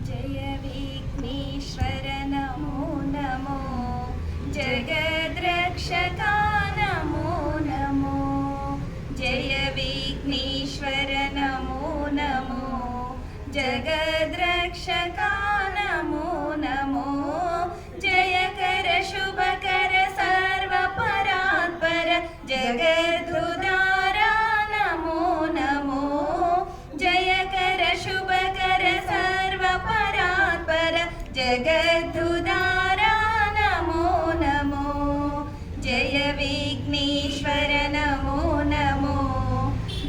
जय विघ्नेश्वर नमो नमो, जगद्रक्षका नमो नमो, जय विघ्नेश्वर नमो नमो, जगद्रक्षका नमो नमो, जयकर शुभकर सर्वपरात्पर जगद्धारा नमो नमो, जयकर शुभकर सर्वपरात्पर जगद्धारा नमो नमो, जय विघ्नेश्वर नमो नमो,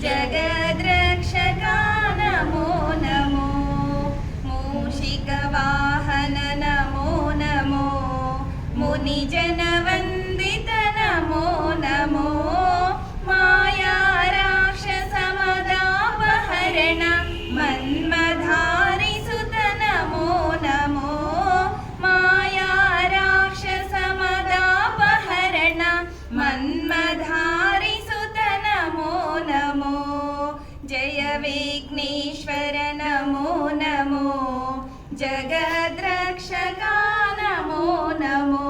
जगद्रक्षका नमो नमो, मूषिकवाहन नमो नमो, मुनिजनवन्दित नमो नमो, माया राक्षसमदापहरण मन्मधारिसुत नमो नमो, माया राक्षसमदापहरण मन्मधारिसुत नमो नमो, जय विघ्नेश्वर नमो नमो, जगद्रक्षका नमो नमो,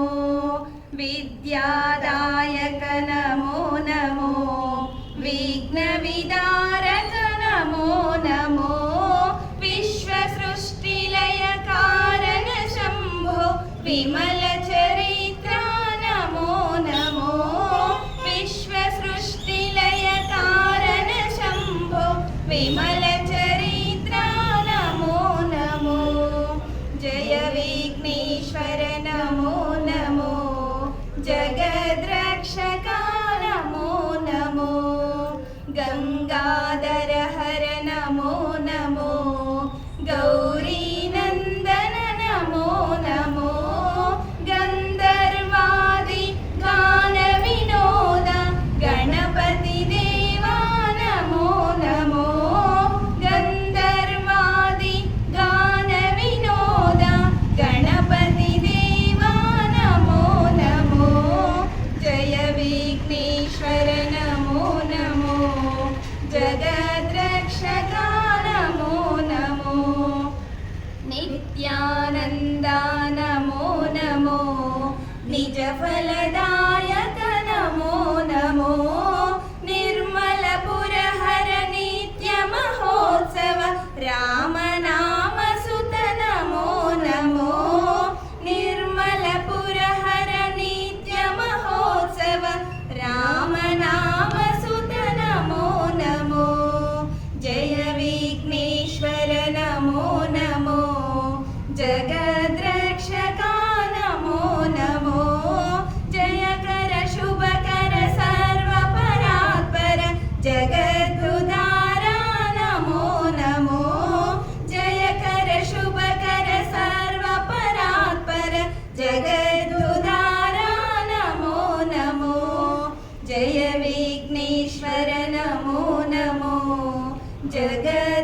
विद्यादायक नमो नमो, विघ्नविदारक नमो नमो, विश्वसृष्टिलयकारक शम्भो विमलचरित्रा नमो नमो, विश्वसृष्टिलयकारक शम्भो विमलचरित्रा नमो नमो, जय विघ्नेश्वर नमो नमो, जगद्रक्षका नमो नमो, गंगाधर हर नमो नमो, गौरीनंदन नमो नमो, गंधर्वादि गान विनोद गणपति देवा नमो नमो, गंधर्वादि गान विनोद गणपति देवा नमो नमो, जय विघ्नेश्वर नमो नमो, जगद्रक्षका नमो नमो, नित्यानन्द नमो नमो, निजफलदायक नमो नमो, निर्मलपुरहर नित्य महोत्सव रामनामसुत नमो नमो, निर्मलपुरहर नित्य महोत्सव रामनामसुत नमो नमो, जय विघ्नेश्वर नमो नमो, जगद्रक्षका नमो नमो, जयकर शुभकर सर्वपरात्पर जगद्धारा नमो नमो, जयकर शुभकर सर्वपरात्पर जगद्धारा नमो नमो, जय विघ्नेश्वर नमो नमो, जगद्